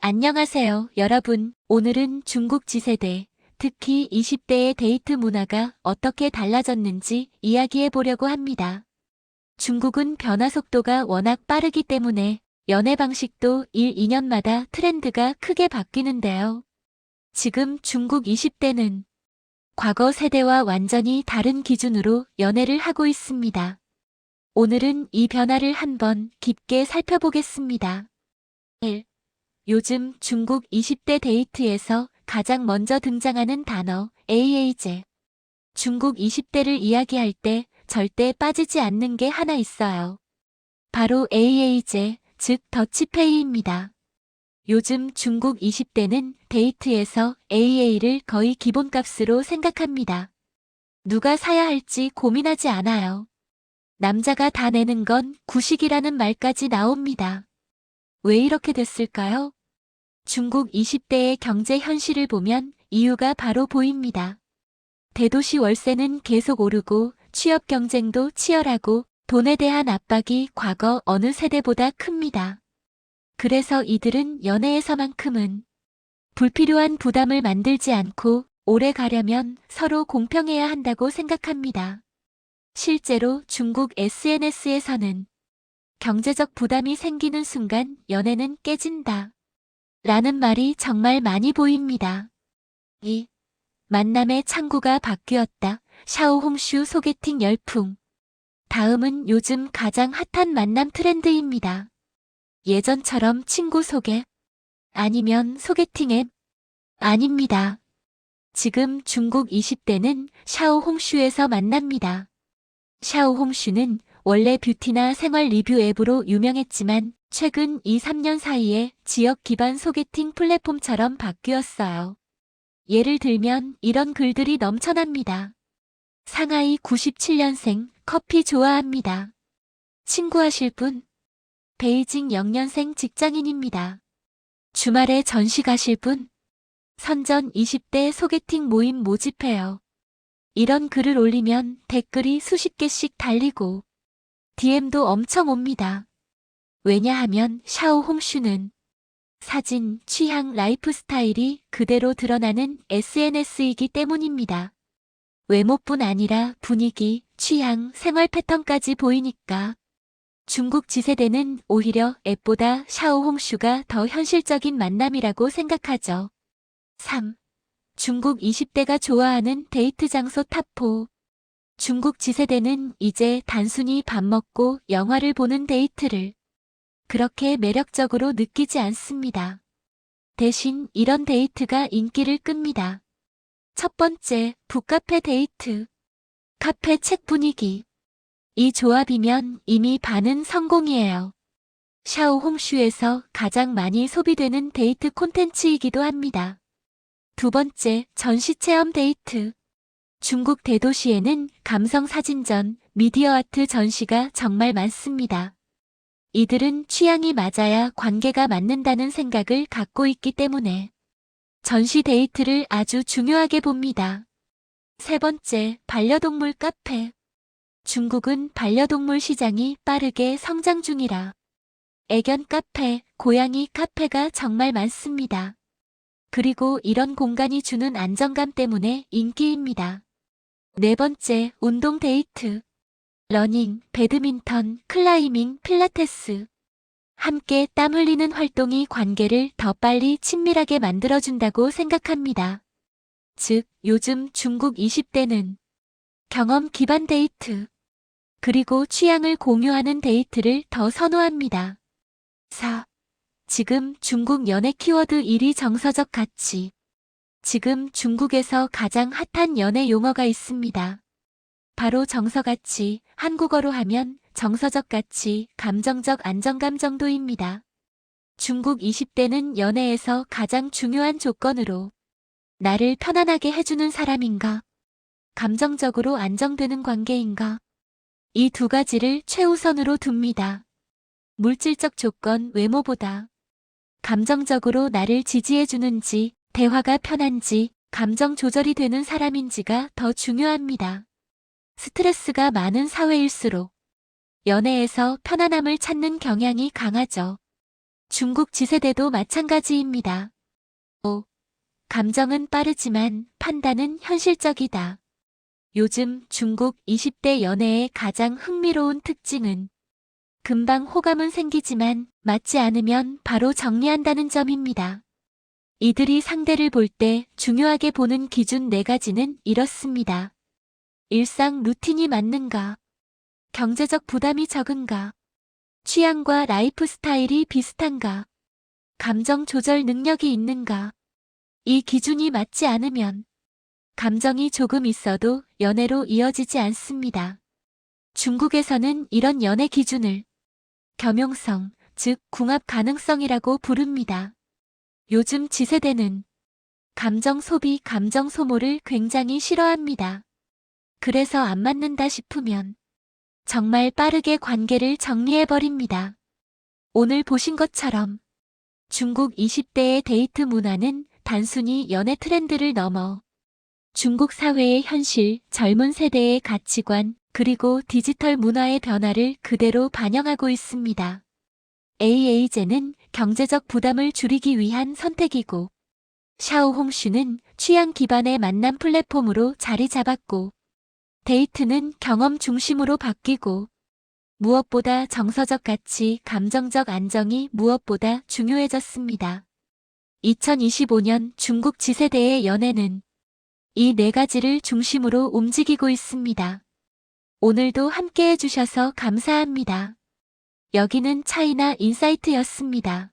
안녕하세요, 여러분. 오늘은 중국 지세대, 특히 20대의 데이트 문화가 어떻게 달라졌는지 이야기해 보려고 합니다. 중국은 변화 속도가 워낙 빠르기 때문에 연애 방식도 1, 2년마다 트렌드가 크게 바뀌는데요. 지금 중국 20대는 과거 세대와 완전히 다른 기준으로 연애를 하고 있습니다. 오늘은 이 변화를 한번 깊게 살펴보겠습니다. 1. 요즘 중국 20대 데이트에서 가장 먼저 등장하는 단어 AA제. 중국 20대를 이야기할 때 절대 빠지지 않는 게 하나 있어요. 바로 AA제, 즉 더치페이입니다. 요즘 중국 20대는 데이트에서 AA를 거의 기본값으로 생각합니다. 누가 사야 할지 고민하지 않아요. 남자가 다 내는 건 구식이라는 말까지 나옵니다. 왜 이렇게 됐을까요? 중국 20대의 경제 현실을 보면 이유가 바로 보입니다. 대도시 월세는 계속 오르고 취업 경쟁도 치열하고 돈에 대한 압박이 과거 어느 세대보다 큽니다. 그래서 이들은 연애에서만큼은 불필요한 부담을 만들지 않고 오래 가려면 서로 공평해야 한다고 생각합니다. 실제로 중국 SNS에서는 경제적 부담이 생기는 순간 연애는 깨진다 라는 말이 정말 많이 보입니다. 2. 만남의 창구가 바뀌었다. 샤오홍슈 소개팅 열풍. 다음은 요즘 가장 핫한 만남 트렌드입니다. 예전처럼 친구 소개 아니면 소개팅 앱 아닙니다. 지금 중국 20대는 샤오홍슈에서 만납니다. 샤오홍슈는 원래 뷰티나 생활 리뷰 앱으로 유명했지만 최근 2, 3년 사이에 지역 기반 소개팅 플랫폼처럼 바뀌었어요. 예를 들면 이런 글들이 넘쳐납니다. 상하이 97년생 커피 좋아합니다. 친구하실 분? 베이징 0년생 직장인입니다. 주말에 전시 가실 분? 선전 20대 소개팅 모임 모집해요. 이런 글을 올리면 댓글이 수십 개씩 달리고 DM도 엄청 옵니다. 왜냐하면 샤오홍슈는 사진, 취향, 라이프 스타일이 그대로 드러나는 SNS이기 때문입니다. 외모뿐 아니라 분위기, 취향, 생활 패턴까지 보이니까 중국 지세대는 오히려 앱보다 샤오홍슈가 더 현실적인 만남이라고 생각하죠. 3. 중국 20대가 좋아하는 데이트 장소 탑4. 중국 지세대는 이제 단순히 밥 먹고 영화를 보는 데이트를 그렇게 매력적으로 느끼지 않습니다. 대신 이런 데이트가 인기를 끕니다. 첫 번째, 북카페 데이트. 카페 책 분위기. 이 조합이면 이미 반은 성공이에요. 샤오홍슈에서 가장 많이 소비되는 데이트 콘텐츠이기도 합니다. 두 번째, 전시 체험 데이트. 중국 대도시에는 감성 사진전, 미디어 아트 전시가 정말 많습니다. 이들은 취향이 맞아야 관계가 맞는다는 생각을 갖고 있기 때문에 전시 데이트를 아주 중요하게 봅니다. 세 번째, 반려동물 카페. 중국은 반려동물 시장이 빠르게 성장 중이라 애견 카페, 고양이 카페가 정말 많습니다. 그리고 이런 공간이 주는 안정감 때문에 인기입니다. 네 번째, 운동 데이트. 러닝, 배드민턴, 클라이밍, 필라테스. 함께 땀 흘리는 활동이 관계를 더 빨리 친밀하게 만들어준다고 생각합니다. 즉, 요즘 중국 20대는 경험 기반 데이트, 그리고 취향을 공유하는 데이트를 더 선호합니다. 4. 지금 중국 연애 키워드 1위 정서적 가치. 지금 중국에서 가장 핫한 연애 용어가 있습니다. 바로 정서가치, 한국어로 하면 정서적 가치, 감정적 안정감 정도입니다. 중국 20대는 연애에서 가장 중요한 조건으로 나를 편안하게 해주는 사람인가, 감정적으로 안정되는 관계인가, 이 두 가지를 최우선으로 둡니다. 물질적 조건 외모보다 감정적으로 나를 지지해주는지, 대화가 편한지, 감정 조절이 되는 사람인지가 더 중요합니다. 스트레스가 많은 사회일수록 연애에서 편안함을 찾는 경향이 강하죠. 중국 지세대도 마찬가지입니다. 5. 감정은 빠르지만 판단은 현실적이다. 요즘 중국 20대 연애의 가장 흥미로운 특징은 금방 호감은 생기지만 맞지 않으면 바로 정리한다는 점입니다. 이들이 상대를 볼 때 중요하게 보는 기준 4가지는 이렇습니다. 일상 루틴이 맞는가? 경제적 부담이 적은가? 취향과 라이프 스타일이 비슷한가? 감정 조절 능력이 있는가? 이 기준이 맞지 않으면 감정이 조금 있어도 연애로 이어지지 않습니다. 중국에서는 이런 연애 기준을 겸용성, 즉 궁합 가능성이라고 부릅니다. 요즘 지세대는 감정 소비, 감정 소모를 굉장히 싫어합니다. 그래서 안 맞는다 싶으면 정말 빠르게 관계를 정리해버립니다. 오늘 보신 것처럼 중국 20대의 데이트 문화는 단순히 연애 트렌드를 넘어 중국 사회의 현실, 젊은 세대의 가치관, 그리고 디지털 문화의 변화를 그대로 반영하고 있습니다. AA제는 경제적 부담을 줄이기 위한 선택이고, 샤오홍슈는 취향 기반의 만남 플랫폼으로 자리 잡았고, 데이트는 경험 중심으로 바뀌고, 무엇보다 정서적 가치, 감정적 안정이 무엇보다 중요해졌습니다. 2025년 중국 지세대의 연애는 이 4가지를 중심으로 움직이고 있습니다. 오늘도 함께 해주셔서 감사합니다. 여기는 차이나 인사이트였습니다.